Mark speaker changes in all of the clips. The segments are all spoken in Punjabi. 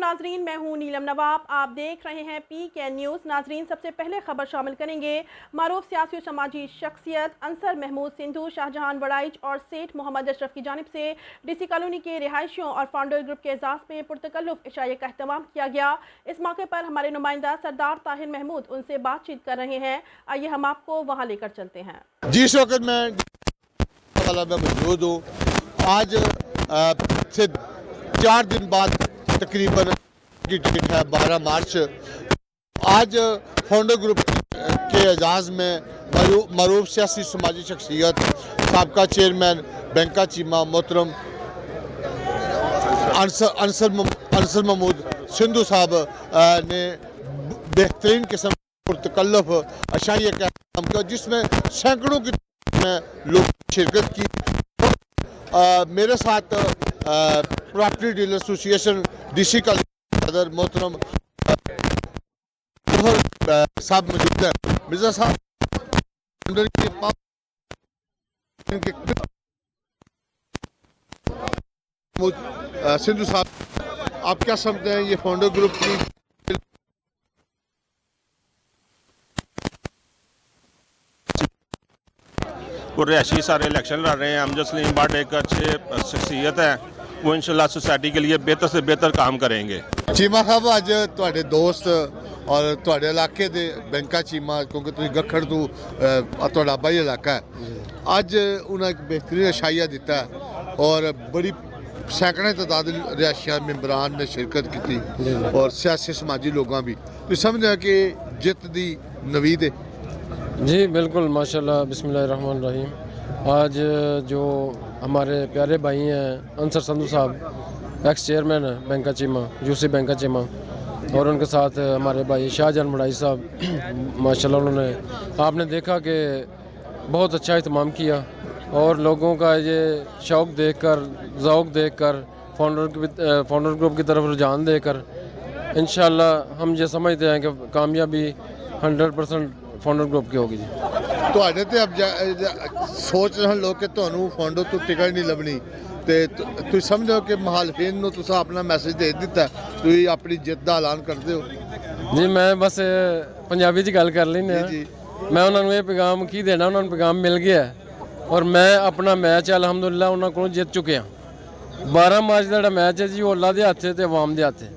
Speaker 1: नाजरीन, मैं हूं नीलम नवाब। आप देख रहे हैं PK न्यूज़। नाजरीन, सबसे पहले खबर शामिल करेंगे। मारूफ सियासी और समाजी शख्सियत अंसर महमूद सिंधु, शाहजहां वड़ाइच और सेठ मोहम्मद अशरफ की जानिब से DC कॉलोनी के रिहायशियों और फाउंडर ग्रुप के एजाज़ में पुरतकल्लुफ़ इशाए का अहतमाम किया गया। इस मौके पर हमारे नुमाइंदा सरदार ताहिर महमूद उनसे बातचीत कर रहे हैं। आइए हम आपको वहाँ लेकर चलते हैं।
Speaker 2: जी, इस वक्त मैं मौजूद हूँ। आज से 4 दिन बाद तकरीबन की डेट है 12 मार्च। आज फाउंडर ग्रुप के एजाज़ में मरूफ सियासी समाजी शख्सियत साबका चेयरमैन बैंका चीमा मोहतरम अंसर महमूद सिंधु साहब ने बेहतरीन किस्म पुरतकल्लुफ़ अशाइया का काम किया, जिसमें सैकड़ों की लोग शिरकत की। मेरे साथ प्रॉपर्टी डीलर एसोसिएशन DC का सदर मोहतरम साहब मौजूद है। मिर्जा साहब सिंधु साहब, आप क्या समझते हैं ये फाउंडर ग्रुप की
Speaker 3: रिहायशी सारे इलेक्शन लड़ रहे हैं। अमजद सलीम भट्ट एक अच्छे शख्सियत है, वो इंशाल्लाह सोसाइटी के लिए बेहतर से बेहतर काम करेंगे।
Speaker 2: चीमा साहब, अज तुहाडे दोस्त और तुहाडे इलाके दे बैंका चीमा, क्योंकि तुसीं गखड़ तो तुहाडा बाई इलाका है, अज उन्हें एक बेहतरीन अशाइया दिता है और बड़ी सैकड़े तादाद रिहायशी मैंबरान ने शिरकत की और सियासी समाजी लोगों भी। तो समझ है कि जित दी नवीद है।
Speaker 4: जी बिल्कुल, माशाल्लाह, बिस्मिल्लाहिर्रहमानिर्रहीम। आज जो हमारे प्यारे भाई हैं अंसर संधू साहब, एक्स चेयरमैन है Banca Cheema, UC Banca Cheema, और उनके साथ हमारे भाई शाहजहां वड़ाइच साहब, माशाल्लाह उन्होंने, आपने देखा कि बहुत अच्छा इत्माम किया और लोगों का ये शौक़ देखकर, ज़ौक़ देखकर, फाउंडर ग्रुप की तरफ रुझान देकर इंशाल्लाह हम ये समझते हैं कि कामयाबी 100% फाउंडर ग्रुप की होगी। जी,
Speaker 2: तुहाडे ते अब सोच रहे लोग कि तुहानू फाउंडर तो टिकट नहीं लभनी, ते तुसीं समझो कि मुखालफिन नू तुसां अपना मैसेज दे दिता, तुसीं अपनी जित दा ऐलान करदे हो।
Speaker 4: जी, मैं बस पंजाबी च गल कर लेने। मैं उन्होंने ये पैगाम की देना, उन्होंने पैगाम मिल गया और मैं अपना मैच अलहमदुलिल्लाह उन्होंने को जित चुके हैं। 12 मार्च का मैच है जी, वो अल्लाह के हत्थ ते अवाम के हत्थ है,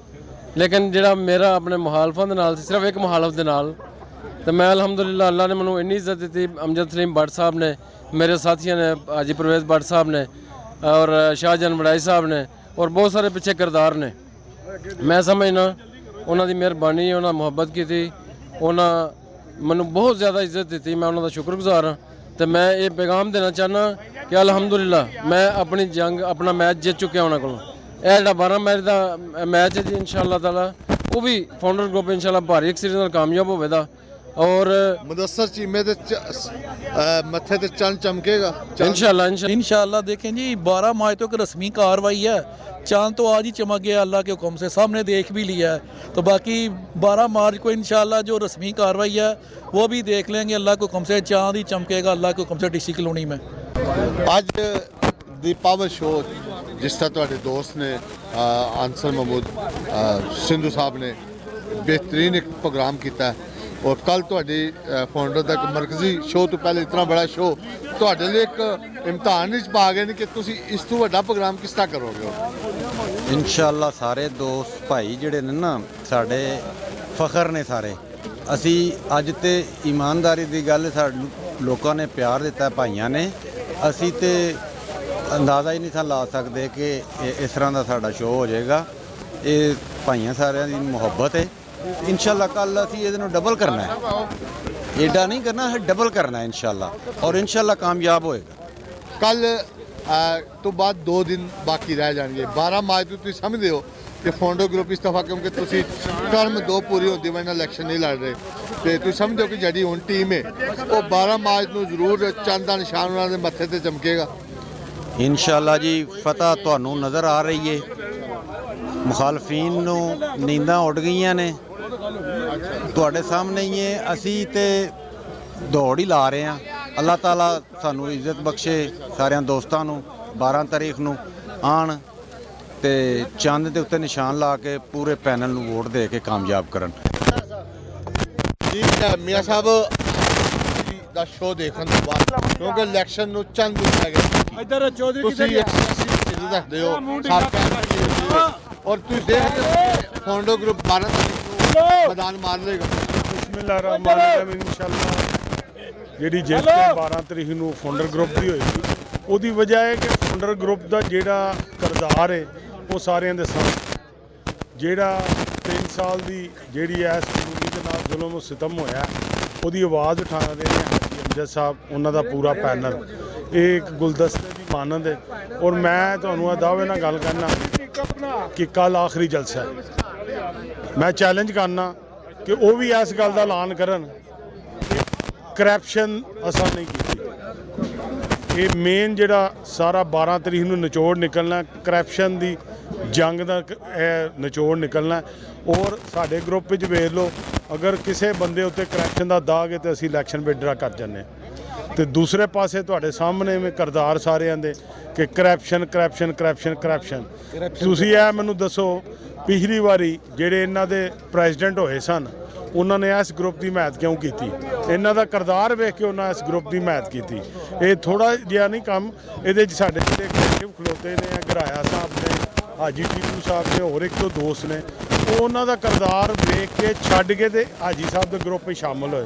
Speaker 4: लेकिन जो मेरा अपने मुखालफां दे नाल सिर्फ एक मुखालफ दे नाल, तो मैं अलहमदुलिल्लाह अल्लाह ने मैनू इन्नी इज्जत दी। अमजद सलीम भट्ट साहब ने, मेरे साथियों ने, हाजी परवेज़ भट्ट साहब ने और शाहजहां वड़ाइच साहब ने और बहुत सारे पिछे किरदार ने। मैं समझना उन्होंने मेहरबानी, उन्होंने मुहब्बत की थी, उन्होंने मैनू बहुत ज़्यादा इज्जत दी। मैं उन्होंने शुक्रगुजार हाँ। तो मैं ये पैगाम देना चाहना कि अलहमदुलिल्लाह मैं अपनी जंग, अपना मैच जित चुकिया उन्होंने को। यह 12 मार्च का मैच है जी, इंशाअल्लाह ताला वो भी फाउंडर ग्रुप इंशाअल्लाह भारी अक्सरियत कामयाब होगा और
Speaker 2: मुदस्सर चीमे दे मत्थे ते चंद चमकेगा
Speaker 5: इंशाअल्लाह। देखें जी, 12 मार्च तक रस्मी कार्रवाई है। चांद तो आज ही चमक गया अल्लाह के हुक्म से, सामने देख भी लिया है। तो बाकी 12 मार्च को इंशाअल्लाह जो रस्मी कार्रवाई है वो भी देख लेंगे अल्लाह के हुक्म से। चांद ही चमकेगा अल्लाह के हुक्म से DC कॉलोनी में।
Speaker 2: आज दी पावर शो जिस तरह तुहाडे दोस्त ने अंसर महमूद सिंधु साहब ने बेहतरीन एक प्रोग्राम किया है और कल तुहाडी फाउंडर का एक मरकजी शो तो पहले इतना बड़ा शो तुहाडे लिए एक इम्तिहान विच पा गए कि तुसीं इस तो वड्डा प्रोग्राम किस तरह करोगे।
Speaker 6: इंशाअल्लाह सारे दोस्त भाई जिहड़े ने ना साडे फखर ने सारे। असी अज ते ईमानदारी दी गल साडू लोकां ने प्यार दिता भाइयां ने, असी ते अंदाज़ा ही नहीं था ला सकते कि इस तरह का साडा शो हो जाएगा। ये भाइयां सारिਆਂ दी मुहब्बत है। इंशाअल्लाह कल असी ये डबल करना है, एडा नहीं करना है, डबल करना है इंशाअल्लाह और इंशाअल्लाह कामयाब होएगा।
Speaker 2: कल तो बाद 2 दिन बाकी रह जाएंगे। 12 मार्च को तुम समझते हो कि फाउंडर ग्रुप इस दफ़ा, क्योंकि तुम टर्म 2 पूरी होती वजह इलेक्शन नहीं लड़ रहे, तो तुम समझो कि जी हुण टीम है वो 12 मार्च को जरूर चंद का निशान उन्होंने मत्थे ते चमकेगा।
Speaker 6: इंशाअल्लाह जी, फतह तुहानू नज़र आ रही है। मुखालफीन नू नींदां उड़ गई ने, तुहाडे सामने ही है। असी ते दौड़ ही ला रहे हैं। अल्लाह ताला सानू इज्जत बख्शे सारे दोस्तों नू 12 तारीख नू आन ਤੇ ਚੰਦ ਦੇ ਉੱਤੇ ਨਿਸ਼ਾਨ ਲਾ ਕੇ ਪੂਰੇ ਪੈਨਲ ਨੂੰ ਵੋਟ ਦੇ ਕੇ ਕਾਮਯਾਬ ਕਰਨ।
Speaker 2: ਜੀ ਮੀਆਂ ਸਾਹਿਬ ਦਾ ਸ਼ੋਅ ਦੇਖਣ ਤੋਂ ਬਾਅਦ ਕਿਉਂਕਿ ਇਲੈਕਸ਼ਨ ਨੂੰ ਚੰਦ ਦਿਨ ਰਹਿ ਗਏ
Speaker 7: ਇੱਧਰ ਚੌਧਰੀ
Speaker 2: ਤੁਸੀਂ ਇੱਕ ਸਿੱਧੀ ਰੱਖਦੇ ਹੋ ਔਰ ਤੁਸੀਂ ਦੇਖਦੇ ਫੌਂਡੋ ਗਰੁੱਪ 12 ਤਰੀਕ ਨੂੰ ਮੈਦਾਨ ਮਾਰ ਲੇਗਾ।
Speaker 7: ਬਿਸਮਿਲ੍ਲਾਹਿਰਰਹਿਮਾਨਿਰਰਹੀਮ ਇਨਸ਼ਾਅੱਲਾ ਜਿਹੜੀ ਜਿੱਤ 12 ਤਰੀਕ ਨੂੰ ਫਾਊਂਡਰ ਗਰੁੱਪ ਦੀ ਹੋਏਗੀ ਉਹਦੀ ਵਜ੍ਹਾ ਹੈ ਕਿ ਫਾਊਂਡਰ ਗਰੁੱਪ ਦਾ ਜਿਹੜਾ ਕਿਰਦਾਰ ਹੈ ਉਹ ਸਾਰਿਆਂ ਦੇ ਸਾਹਮਣੇ ਜਿਹੜਾ 3 ਸਾਲ ਦੀ ਜਿਹੜੀ ਐਸ ਕਮਿਊਨਿਟੀ ਦੇ ਨਾਲ ਜ਼ੁਲਮ ਸਿਤਮ ਹੋਇਆ ਉਹਦੀ ਆਵਾਜ਼ ਉਠਾ ਰਹੇ ਨੇ ਹਾਜੀ ਅਮਜਦ ਸਾਹਿਬ ਉਹਨਾਂ ਦਾ ਪੂਰਾ ਪੈਨਲ। ਇਹ ਇੱਕ ਗੁਲਦਸਤੇ ਦੀ ਮਾਨੰਦ ਹੈ ਔਰ ਮੈਂ ਤੁਹਾਨੂੰ ਦਾਅਵੇ ਨਾਲ ਗੱਲ ਕਰਨਾ ਕਿ ਕੱਲ ਆਖਰੀ ਜਲਸਾ ਹੈ। ਮੈਂ ਚੈਲੰਜ ਕਰਨਾ ਕਿ ਉਹ ਵੀ ਇਸ ਗੱਲ ਦਾ ਐਲਾਨ ਕਰਨ ਕਿ ਕਰਪਸ਼ਨ ਅਸਾਂ ਨਹੀਂ ਕੀਤੀ। ਇਹ ਮੇਨ ਜਿਹੜਾ ਸਾਰਾ 12 ਤਰੀਕ ਨੂੰ ਨਿਚੋੜ ਨਿਕਲਣਾ ਕਰਪਸ਼ਨ ਦੀ ਜੰਗ ਦਾ ਇਹ ਨਿਚੋੜ ਨਿਕਲਣਾ। ਔਰ ਸਾਡੇ ਗਰੁੱਪ ਵਿੱਚ ਵੇਖ ਲਓ ਅਗਰ ਕਿਸੇ ਬੰਦੇ ਉੱਤੇ ਕਰਪਸ਼ਨ ਦਾ ਦਾਗ ਹੈ ਤਾਂ ਅਸੀਂ ਇਲੈਕਸ਼ਨ ਵਿਡਰਾ ਕਰ ਜਾਂਦੇ। ਤੇ ਦੂਸਰੇ ਪਾਸੇ ਤੁਹਾਡੇ ਸਾਹਮਣੇ ਮੈਂ ਕਰਦਾਰ ਸਾਰਿਆਂ ਦੇ ਕਿ ਕਰਪਸ਼ਨ ਕਰਪਸ਼ਨ ਕਰਪਸ਼ਨ ਕਰਪਸ਼ਨ। ਤੁਸੀਂ ਇਹ ਮੈਨੂੰ ਦੱਸੋ ਪਿਛਲੀ ਵਾਰੀ ਜਿਹੜੇ ਇਹਨਾਂ ਦੇ ਪ੍ਰੈਜ਼ੀਡੈਂਟ ਹੋਏ ਸਨ ਉਹਨਾਂ ਨੇ ਇਸ ਗਰੁੱਪ ਦੀ ਹਮਾਇਤ ਕਿਉਂ ਕੀਤੀ? ਇਹਨਾਂ ਦਾ ਕਰਦਾਰ ਵੇਖ ਕੇ ਉਹਨਾਂ ਇਸ ਗਰੁੱਪ ਦੀ ਹਮਾਇਤ ਕੀਤੀ। ਇਹ ਥੋੜਾ ਜਿਹਾ ਨਹੀਂ ਕੰਮ, ਇਹਦੇ 'ਚ ਸਾਡੇ ਜਿਹੜੇ ਐਗਜ਼ੀਕਿਊਟਿਵ ਖਲੋਤੇ ਨੇ ਗਰਾਇਆ ਸਾਹਿਬ ਨੇ, ਹਾਜੀ ਟੀਪੂ ਸਾਹਿਬ ਨੇ, ਹੋਰ ਇੱਕ ਦੋ ਦੋਸਤ ਨੇ, ਉਹ ਉਹਨਾਂ ਦਾ ਕਰਦਾਰ ਵੇਖ ਕੇ ਛੱਡ ਕੇ ਤੇ ਹਾਜੀ ਸਾਹਿਬ ਦੇ ਗਰੁੱਪ ਵਿੱਚ ਸ਼ਾਮਲ ਹੋਏ।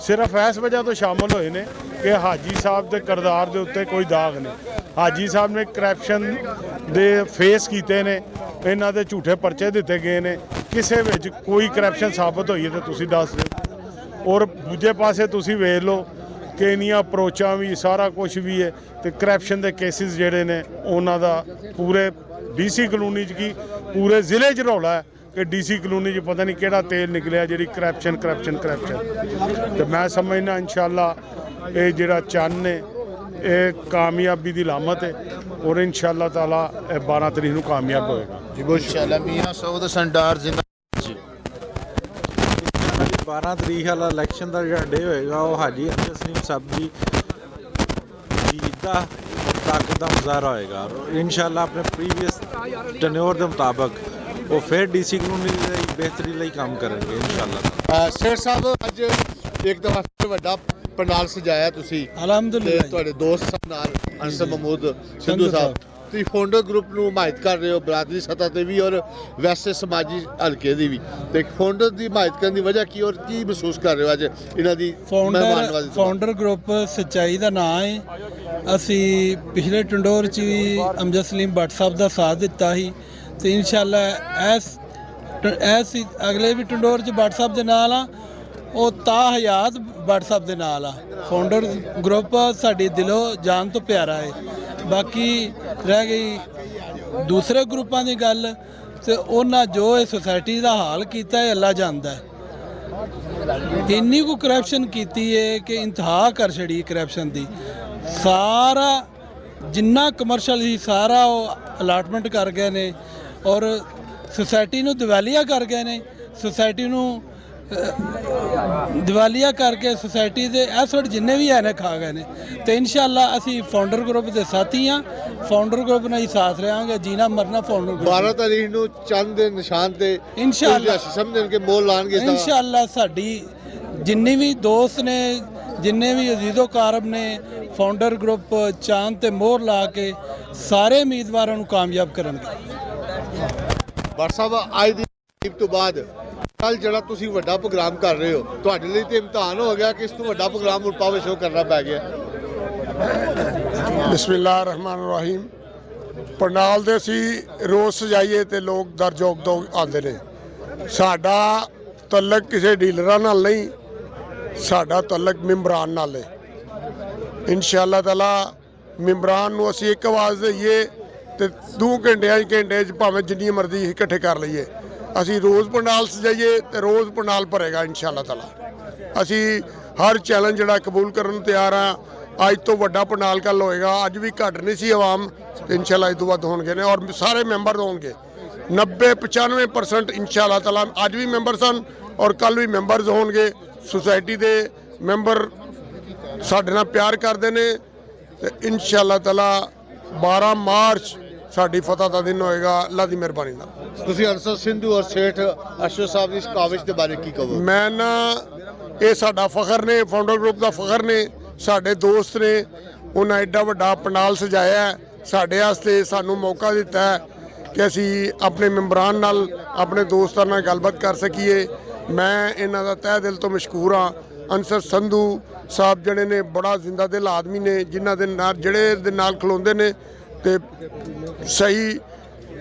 Speaker 7: ਸਿਰਫ ਇਸ ਵਜ੍ਹਾ ਤੋਂ ਸ਼ਾਮਲ ਹੋਏ ਨੇ ਕਿ ਹਾਜੀ ਸਾਹਿਬ ਦੇ ਕਰਦਾਰ ਦੇ ਉੱਤੇ ਕੋਈ ਦਾਗ ਨਹੀਂ। ਹਾਜੀ ਸਾਹਿਬ ਨੇ ਕਰਪਸ਼ਨ ਦੇ ਫੇਸ ਕੀਤੇ ਨੇ, ਇਹਨਾਂ ਦੇ ਝੂਠੇ ਪਰਚੇ ਦਿੱਤੇ ਗਏ ਨੇ, ਕਿਸੇ ਵਿੱਚ ਕੋਈ ਕਰਪਸ਼ਨ ਸਾਬਤ ਹੋਈ ਹੈ ਤਾਂ ਤੁਸੀਂ ਦੱਸ ਦਿਓ। ਔਰ ਦੂਜੇ ਪਾਸੇ ਤੁਸੀਂ ਵੇਖ ਲਓ ਕਿ ਇੰਨੀਆਂ ਅਪਰੋਚਾਂ ਵੀ ਸਾਰਾ ਕੁਝ ਵੀ ਹੈ ਤੇ ਕਰਪਸ਼ਨ ਦੇ ਕੇਸਿਸ ਜਿਹੜੇ ਨੇ ਉਹਨਾਂ ਦਾ ਪੂਰੇ ਡੀਸੀ ਕਲੋਨੀ 'ਚ ਕੀ ਪੂਰੇ ਜ਼ਿਲ੍ਹੇ 'ਚ ਰੌਲਾ ਹੈ ਕਿ ਡੀਸੀ ਕਲੋਨੀ 'ਚ ਪਤਾ ਨਹੀਂ ਕਿਹੜਾ ਤੇਲ ਨਿਕਲਿਆ ਜਿਹੜੀ ਕਰਪਸ਼ਨ ਕਰਪਸ਼ਨ ਕਰਪਸ਼ਨ। ਤੇ ਮੈਂ ਸਮਝਦਾ ਇਨਸ਼ਾਅੱਲਾ ਇਹ ਜਿਹੜਾ ਚੰਨ ਨੇ ਇਹ ਕਾਮਯਾਬੀ ਦੀ ਲਾਮਤ ਹੈ ਔਰ ਇਨਸ਼ਾਅੱਲਾ ਤਾਲਾ ਇਹ 12 ਤਰੀਕ ਨੂੰ ਕਾਮਯਾਬ ਹੋਏਗਾ।
Speaker 2: ਜੀ ਬਹੁਤ
Speaker 8: इंशाल्लाह मियां सऊद संडार जिंदा
Speaker 9: 12 ਤਰੀਕ ਵਾਲਾ ਇਲੈਕਸ਼ਨ ਦਾ ਜਿਹੜਾ ਡੇ ਹੋਏਗਾ ਉਹ ਹਾਜੀ ਅਮਜਦ ਸਲੀਮ ਸਾਹਿਬ ਦੀ ਜੀਤ ਦਾ ਤਾਕਤ ਦਾ ਮੁਜ਼ਾਹਰਾ ਹੋਏਗਾ। ਇਨਸ਼ਾਅੱਲਾ ਆਪਣੇ ਪ੍ਰੀਵੀਅਸ ਟੈਨਿਓਰ ਦੇ ਮੁਤਾਬਕ ਉਹ ਫਿਰ ਡੀਸੀ ਕਾਨੂੰਨੀ ਦੀ ਬਿਹਤਰੀ ਲਈ ਕੰਮ ਕਰਨਗੇ ਇਨਸ਼ਾਅੱਲਾ।
Speaker 2: ਸ਼ੇਰ ਸਾਹਿਬ ਅੱਜ ਇੱਕ ਦਫਾ ਫਿਰ ਵੱਡਾ ਪੰਡਾਲ ਸਜਾਇਆ ਤੁਸੀਂ
Speaker 5: ਅਲਹਮਦੁਲਿਲਾ।
Speaker 2: ਤੇ ਤੁਹਾਡੇ ਦੋਸਤ ਨਾਲ ਅਨਸਰ ਮਹਿਮੂਦ ਸਿੰਧੂ ਸਾਹਿਬ ਤੁਸੀਂ ਫਾਊਂਡਰ ਗਰੁੱਪ ਨੂੰ ਹਮਾਇਤ ਕਰ ਰਹੇ ਹੋ ਬਰਾਦਰੀ ਸਤਹ ਤੇ ਵੀ ਔਰ ਵੈਸੇ ਸਮਾਜੀ ਹਲਕੇ ਦੀ ਵੀ ਤੇ ਫਾਊਂਡਰ ਦੀ ਹਮਾਇਤ ਕਰਨ ਦੀ ਵਜ੍ਹਾ ਕੀ ਔਰ ਕੀ ਮਹਿਸੂਸ ਕਰ ਰਹੇ ਹੋ ਅੱਜ ਇਹਨਾਂ ਦੀ ਮਹਿਮਾਨਵਾਜ਼ੀ ਤੋਂ?
Speaker 5: ਫਾਊਂਡਰ ਗਰੁੱਪ ਸੱਚਾਈ ਦਾ ਨਾਂ ਹੈ। ਅਸੀਂ ਪਿਛਲੇ ਟੰਡੋਰ 'ਚ ਵੀ ਅਮਜਦ ਸਲੀਮ ਭੱਟ ਸਾਹਿਬ ਦਾ ਸਾਥ ਦਿੱਤਾ ਸੀ ਤੇ ਇਨਸ਼ਾਅੱਲਾ ਐਸ ਅਗਲੇ ਵੀ ਟੰਡੋਰ 'ਚ ਭੱਟ ਸਾਹਿਬ ਦੇ ਨਾਲ ਆ ਉਹ ਤਾ ਹਯਾਤ ਭੱਟ ਸਾਹਿਬ ਦੇ ਨਾਲ ਆ। ਫਾਊਂਡਰ ਗਰੁੱਪ ਸਾਡੀ ਦਿਲੋਂ ਜਾਨ ਤੋਂ ਪਿਆਰਾ ਹੈ। ਬਾਕੀ ਰਹਿ ਗਈ ਦੂਸਰੇ ਗਰੁੱਪਾਂ ਦੀ ਗੱਲ ਤੇ ਉਹਨਾਂ ਜੋ ਇਹ ਸੁਸਾਇਟੀ ਦਾ ਹਾਲ ਕੀਤਾ ਹੈ ਅੱਲਾ ਜਾਣਦਾ ਹੈ। ਇੰਨੀ ਕੁ ਕਰਪਸ਼ਨ ਕੀਤੀ ਹੈ ਕਿ ਇੰਤਹਾ ਕਰ ਛੜੀ ਕਰਪਸ਼ਨ ਦੀ। ਸਾਰਾ ਜਿੰਨਾ ਕਮਰਸ਼ਲ ਸੀ ਸਾਰਾ ਉਹ ਅਲਾਟਮੈਂਟ ਕਰ ਗਏ ਨੇ ਔਰ ਸੁਸਾਇਟੀ ਨੂੰ ਦਿਵਾਲੀਆ ਕਰ ਗਏ ਨੇ। ਸੁਸਾਇਟੀ ਨੂੰ ਦਿਵਾਲੀਆ ਕਰਕੇ ਸੁਸਾਇਟੀ ਦੇ ਐਸਟ ਜਿੰਨੇ ਵੀ ਹੈ ਨੇ ਖਾ ਗਏ ਨੇ। ਤੇ ਇਨਸ਼ਾਅੱਲਾ ਅਸੀਂ ਫਾਊਂਡਰ ਗਰੁੱਪ ਦੇ ਸਾਥੀ ਹਾਂ। ਫਾਊਂਡਰ ਗਰੁੱਪ ਨਾਲ ਹੀ ਸਾਥ ਰਹਾਂਗੇ, ਜੀਣਾ ਮਰਨਾ ਫਾਊਂਡਰ ਗਰੁੱਪ।
Speaker 2: 12 ਤਾਰੀਖ ਨੂੰ ਚੰਦ ਦੇ ਨਿਸ਼ਾਨ ਤੇ
Speaker 5: ਇਨਸ਼ਾਅੱਲਾ
Speaker 2: ਸਮਝਣ ਕੇ ਮੋਲ ਲਾਣਗੇ।
Speaker 5: ਇਨਸ਼ਾਅੱਲਾ ਸਾਡੀ ਜਿੰਨੀ ਵੀ ਦੋਸਤ ਨੇ ਜਿੰਨੇ ਵੀ ਅਜ਼ੀਜ਼ੋ ਕਾਰਬ ਨੇ ਫਾਊਂਡਰ ਗਰੁੱਪ ਚਾਂਦ ਤੇ ਮੋਹਰ ਲਾ ਕੇ ਸਾਰੇ ਉਮੀਦਵਾਰਾਂ ਨੂੰ ਕਾਮਯਾਬ ਕਰਨਗੇ।
Speaker 2: ਭੱਟ ਸਾਹਿਬ ਅੱਜ ਦੀ ਤਕਰੀਬ ਤੋਂ ਬਾਅਦ ਕੱਲ ਜਿਹੜਾ ਤੁਸੀਂ ਵੱਡਾ ਪ੍ਰੋਗਰਾਮ ਕਰ ਰਹੇ ਹੋ ਤੁਹਾਡੇ ਲਈ ਤੇ ਇਮਤਿਹਾਨ ਹੋ ਗਿਆ ਕਿ ਇਸ ਤੋਂ ਵੱਡਾ ਪ੍ਰੋਗਰਾਮ ਹੁਣ ਪਾਵੇ ਸ਼ੋ ਕਰਨਾ ਪੈ ਗਿਆ।
Speaker 10: ਬਿਸਮਿਲ੍ਲਾਹਿਰ ਰਹਿਮਾਨਿਰ ਰਹੀਮ। ਪੰਡਾਲ ਦੇ ਅਸੀਂ ਰੋਜ਼ ਸਜਾਈਏ ਤੇ ਲੋਕ ਦਰਜੋਗ ਤੋਂ ਆਉਂਦੇ ਨੇ। ਸਾਡਾ ਤਲਕ ਕਿਸੇ ਡੀਲਰਾਂ ਨਾਲ ਨਹੀਂ, ਸਾਡਾ ਤਲਕ ਮੈਂਬਰਾਂ ਨਾਲ ਹੈ। ਇਨਸ਼ਾਅੱਲਾ ਤਾਲਾ ਮੈਂਬਰਾਂ ਨੂੰ ਅਸੀਂ ਇੱਕ ਆਵਾਜ਼ ਦਈਏ ਤੇ 2 ਘੰਟੇ 'ਚ ਭਾਵੇਂ ਜਿੰਨੀ ਮਰਜ਼ੀ ਇਕੱਠੇ ਕਰ ਲਈਏ। ਅਸੀਂ ਰੋਜ਼ ਪੰਡਾਲ ਸਜਾਈਏ ਤੇ ਰੋਜ਼ ਪੰਡਾਲ ਭਰੇਗਾ ਇਨਸ਼ਾਅੱਲਾ ਤਾਲਾ। ਅਸੀਂ ਹਰ ਚੈਲੰਜ ਜਿਹੜਾ ਕਬੂਲ ਕਰਨ ਨੂੰ ਤਿਆਰ ਹਾਂ। ਅੱਜ ਤੋਂ ਵੱਡਾ ਪੰਡਾਲ ਕੱਲ੍ਹ ਹੋਏਗਾ। ਅੱਜ ਵੀ ਘੱਟ ਨਹੀਂ ਸੀ ਆਵਾਮ, ਇਨਸ਼ਾਅੱਲਾ ਇਸ ਤੋਂ ਵੱਧ ਹੋਣਗੇ ਨੇ ਔਰ ਸਾਰੇ ਮੈਂਬਰ ਹੋਣਗੇ 90-95% ਇਨਸ਼ਾਅੱਲਾ ਤਾਲਾ। ਅੱਜ ਵੀ ਮੈਂਬਰ ਸਨ ਔਰ ਕੱਲ੍ਹ ਵੀ ਮੈਂਬਰਸ ਹੋਣਗੇ। ਸੁਸਾਇਟੀ ਦੇ ਮੈਂਬਰ ਸਾਡੇ ਨਾਲ ਪਿਆਰ ਕਰਦੇ ਨੇ ਤੇ ਇਨਸ਼ਾਅੱਲਾ ਤਾਲਾ 12 ਮਾਰਚ ਸਾਡੀ ਫਤਹ ਦਾ ਦਿਨ ਹੋਏਗਾ ਅੱਲਾ ਦੀ ਮਿਹਰਬਾਨੀ ਨਾਲ।
Speaker 2: ਤੁਸੀਂ ਅਨਸਰ ਸਿੰਧੂ ਔਰ ਸੇਠ ਅਸ਼ਰਫ ਸਾਹਿਬ ਦੀ ਇਸ ਕਾਵਿਸ਼ ਦੇ ਬਾਰੇ ਕੀ ਕਹੋਗੇ?
Speaker 10: ਮੈਂ ਨਾ ਇਹ ਸਾਡਾ ਫਖਰ ਨੇ, ਫਾਊਂਡਰ ਗਰੁੱਪ ਦਾ ਫਖਰ ਨੇ, ਸਾਡੇ ਦੋਸਤ ਨੇ। ਉਹਨਾਂ ਐਡਾ ਵੱਡਾ ਪੰਡਾਲ ਸਜਾਇਆ ਹੈ, ਸਾਡੇ ਵਾਸਤੇ ਸਾਨੂੰ ਮੌਕਾ ਦਿੱਤਾ ਹੈ ਕਿ ਅਸੀਂ ਆਪਣੇ ਮੈਂਬਰਾਂ ਨਾਲ, ਆਪਣੇ ਦੋਸਤਾਂ ਨਾਲ ਗੱਲਬਾਤ ਕਰ ਸਕੀਏ। ਮੈਂ ਇਹਨਾਂ ਦਾ ਤਹਿ ਦਿਲ ਤੋਂ ਮਸ਼ਕੂਰ ਹਾਂ। ਅਨਸਰ ਸੰਧੂ ਸਾਹਿਬ ਜਿਹੜੇ ਨੇ ਬੜਾ ਜ਼ਿੰਦਾ ਦਿਲ ਆਦਮੀ ਨੇ, ਜਿਨ੍ਹਾਂ ਦੇ ਨਾਲ ਜਿਹੜੇ ਦੇ ਨਾਲ ਖਲੋਂਦੇ ਨੇ ਤੇ ਸਹੀ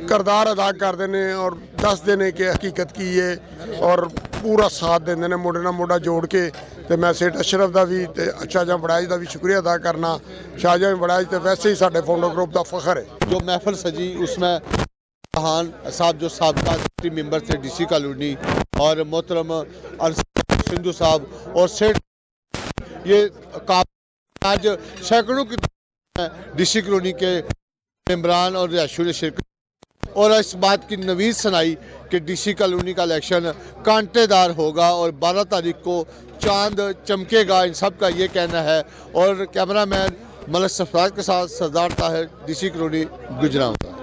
Speaker 10: ਕਿਰਦਾਰ ਅਦਾ ਕਰਦੇ ਨੇ ਔਰ ਦੱਸਦੇ ਨੇ ਕਿ ਹਕੀਕਤ ਕੀ ਹੈ ਔਰ ਪੂਰਾ ਸਾਥ ਦਿੰਦੇ ਨੇ ਮੋਢੇ ਨਾਲ ਮੋਢਾ ਜੋੜ ਕੇ। ਤੇ ਮੈਂ ਸੇਠ ਅਸ਼ਰਫ ਦਾ ਵੀ ਤੇ ਸ਼ਾਹਜਹਾਂ ਵੜੈਚ ਦਾ ਵੀ ਸ਼ੁਕਰੀਆ ਅਦਾ ਕਰਨਾ। ਸ਼ਾਹਜਹਾਂ ਵੜੈਚ ਤੇ वैसे ही साढ़े फाउंडर ग्रुप का फखर है।
Speaker 2: जो महफिल सजी उसमें जहान साहब जो साबका डिप्टी मेंबर थे डीसी कॉलोनी और मोहतरम अनसर सिंधु साहब और सेठ, ये आज सैकड़ों की डीसी कॉलोनी के मेंबरान और रिहायशियों ने शिरकत और इस बात की नवीद सुनाई कि डीसी कॉलोनी का इलेक्शन कांटेदार होगा और 12 तारीख को चांद चमकेगा, इन सब का ये कहना है। और कैमरामैन मलक सफराज के साथ सरदार ताहिर, डीसी कॉलोनी, गुजरात।